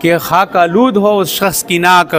کہ خاک آلود ہو اس شخص کی ناک،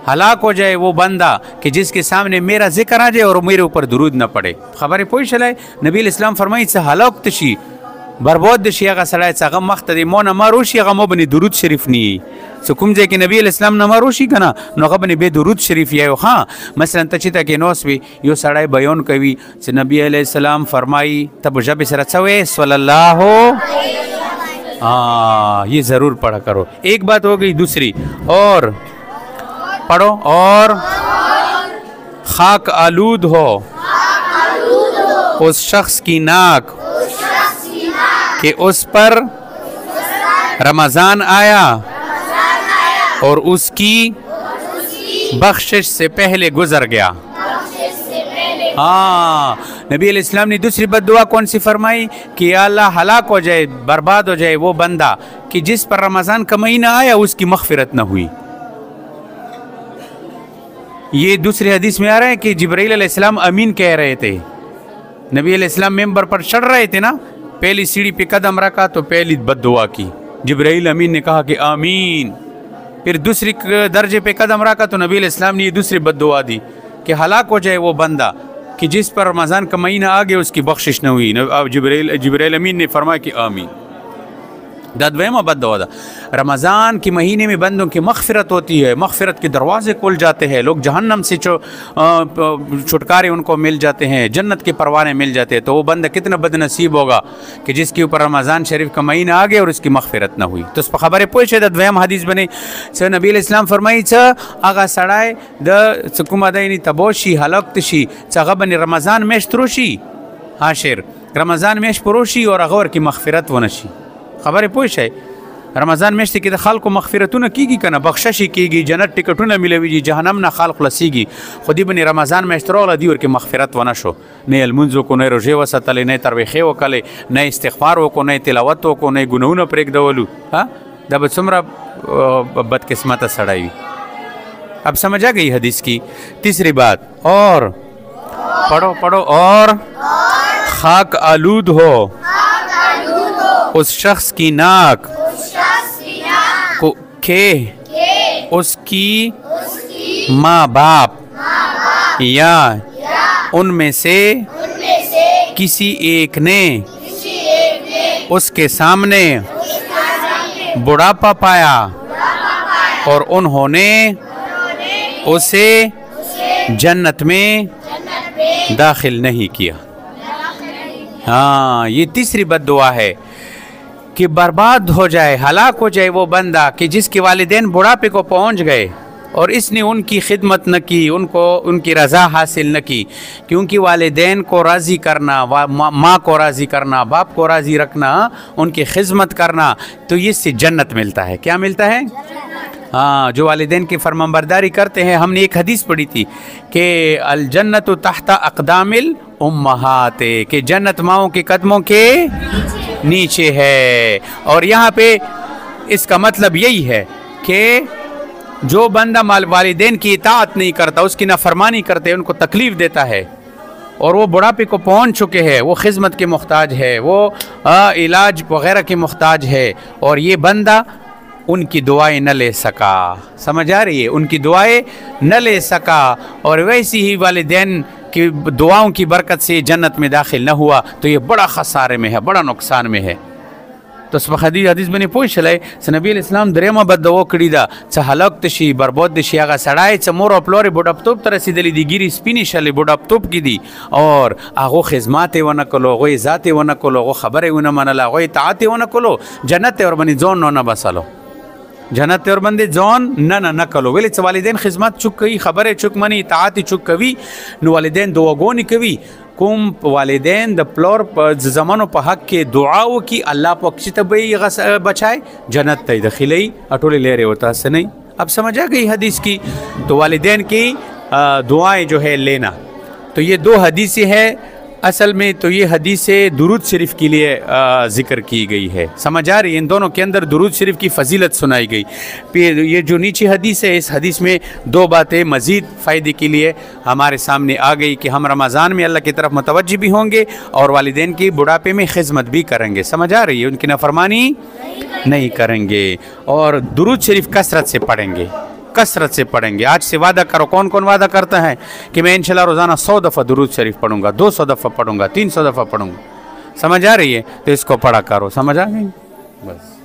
ہلاک ہو جائے وہ بندہ کہ جس کے سامنے میرا ذکر آ جائے اور میرے اوپر درود نہ پڑے. خبر پوئی شلای نبی اسلام فرمایي چې هلاک تشي برباد شي هغه سړی چې هغه مخ ته مو نه ماروشي هغه مو بني درود شریف ني کوم ځای کې نبی اسلام نه ماروشي کنه نو هغه بني به درود شریف یو. ها مثلا ته چې ته کې نوس وي یو سړی بیان کوي چې نبی علیہ السلام فرمایي ته بجب سره څوي صلی الله یہ ضرور پڑھا کرو. ایک بات ہو گئی. دوسری اور پڑھو اور خاک آلود ہو اس شخص کی ناک کہ اس پر رمضان آیا اور اس کی بخشش سے پہلے گزر گیا. ہاں نبی علیہ السلام نے دوسری بد دعا کون سی فرمائی کہ یا اللہ ہلاک ہو جائے برباد ہو جائے وہ بندہ کہ جس پر رمضان کا مہینہ آیا اس کی مغفرت نہ ہوئی. یہ دوسری حدیث میں آ رہا ہے کہ جبرائیل علیہ السلام امین کہہ رہے تھے. نبی علیہ السلام ممبر پر چڑھ رہے تھے نا، پہلی سیڑھی پہ قدم رکھا تو پہلی بد دعا کی، جبرائیل امین نے کہا کہ آمین. پھر دوسری درجے پہ قدم رکھا تو نبی علیہ السلام نے یہ دوسری بد دعا دی کہ ہلاک ہو جائے وہ بندہ کہ جس پر رمضان کا مہینہ آگے اس کی بخشش نہ ہوئی. جبرائیل امین نے فرمایا کہ آمین. دویمہ بد دعا دا رمضان کے مہینے میں بندوں کی مغفرت ہوتی ہے، مغفرت کے دروازے کھل جاتے ہیں، لوگ جہنم سے چھٹکارے ان کو مل جاتے ہیں، جنت کے پروانے مل جاتے ہیں. تو وہ بندہ کتنا بد نصیب ہوگا کہ جس کے اوپر رمضان شریف کا مہینہ آگے اور اس کی مغفرت نہ ہوئی. تو اس پر خبریں پوچھے دا دویم حدیث بنے چھ نبی علیہ السلام فرمائی چھ آغا سڑائے دا سکوم ادائنی تبوشی حلقت شی چھ بنی رمضان میشت روشی حاشر رمضان میش پروشی اور اغور کی مغفرت ونشی. خبر پوش ہے رمضان میشت کې د خلکو مغفرتونه کیږي کنه، بخشش کیږي، جنت ټکټونه ملويږي، جهنم نه خلق خلاصيږي. خودی بني رمضان میشت راغله دی ورکه مغفرت ونه شو، نه المنځ کو نه روزه وساتل، نه ترویخه وکړي، نه استغفار وکړو، نه تلاوت وکړو، نه ګناونه پرېږدولو. ها دا به څومره بد قسمت سړی. اب سمجھ آ گئی حدیث کی. تیسری بات اور پڑھو اور خاک آلود ہو اس شخص کی ناک کہ اس کی ماں باپ یا ان میں سے کسی ایک نے اس کے سامنے بڑھاپا پایا اور انہوں نے اسے جنت میں داخل نہیں کیا. ہاں یہ تیسری بد دعا ہے کہ برباد ہو جائے، ہلاک ہو جائے وہ بندہ کہ جس کے والدین بڑھاپے کو پہنچ گئے اور اس نے ان کی خدمت نہ کی، ان کی رضا حاصل نہ کی. کیونکہ والدین کو راضی کرنا، ماں کو راضی کرنا، باپ کو راضی رکھنا، ان کی خدمت کرنا، تو یہ سے جنت ملتا ہے. کیا ملتا ہے؟ ہاں جو والدین کی فرمانبرداری کرتے ہیں. ہم نے ایک حدیث پڑھی تھی کہ الجنت تحت اقدام الامہات، کہ جنت ماؤں کے قدموں کے نیچے ہے. اور یہاں پہ اس کا مطلب یہی ہے کہ جو بندہ والدین کی اطاعت نہیں کرتا، اس کی نافرمانی کرتے، ان کو تکلیف دیتا ہے اور وہ بڑھاپے کو پہنچ چکے ہیں، وہ خدمت کے محتاج ہے، وہ علاج وغیرہ کے محتاج ہے، اور یہ بندہ ان کی دعائیں نہ لے سکا. سمجھ آ رہی ہے؟ ان کی دعائیں نہ لے سکا اور ویسی ہی والدین کی دعاؤں کی برکت سے جنت میں داخل نہ ہوا، تو یہ بڑا خسارے میں ہے، بڑا نقصان میں ہے. تو اس وقت حدیث بنی پوښ لای چې نبی اسلام درېمه بد دعا کړې ده چې هلاک شي، برباد شي هغه سړی چې مور او پلار بوډاپتوب ته رسېدلی دي، ګیرې سپینې شلې بوډاپتوب کې دي، اور هغو خدمات یې ونه کړلو، هغوی عزت یې ونه کړلو، هغو خبره یې ونه منله، هغوی اطاعت یې ونه کړلو، جنت یې ورباندې ځان نه بسلو، جنت اور بندے جان نہ کلو. ویلے چھ والدین خدمت چک کئی، خبر چک منی، اطاعت چک کوي، نو والدین دعاګونې کوي. کوم والدین د پلور زمانو په حق کې دعا وکي، الله پاک چې ته بچائے، جنت ته داخلي، اټولې لري وتا سنئی. اب سمجھ آ گئی حدیث کی. تو والدین کی دعائیں جو ہے لینا. تو یہ دو حدیثیں ہیں اصل میں. تو یہ حدیث درود شریف کے لیے ذکر کی گئی ہے. سمجھ آ رہی ہے؟ ان دونوں کے اندر درود شریف کی فضیلت سنائی گئی. پھر یہ جو نیچے حدیث ہے، اس حدیث میں دو باتیں مزید فائدے کے لیے ہمارے سامنے آ گئی کہ ہم رمضان میں اللہ کی طرف متوجہ بھی ہوں گے اور والدین کی بڑھاپے میں خدمت بھی کریں گے. سمجھ آ رہی ہے؟ ان کی نافرمانی نہیں کریں گے، اور درود شریف کثرت سے پڑھیں گے، کثرت سے پڑھیں گے۔ آج سے وعدہ کرو، کون کون وعدہ کرتا ہے کہ میں انشاءاللہ روزانہ 100 دفعہ درود شریف پڑھوں گا، 200 دفعہ پڑھوں گا، 300 دفعہ پڑھوں گا؟ سمجھ آ رہی ہے؟ تو اس کو پڑھا کرو، سمجھ آ گئی؟ بس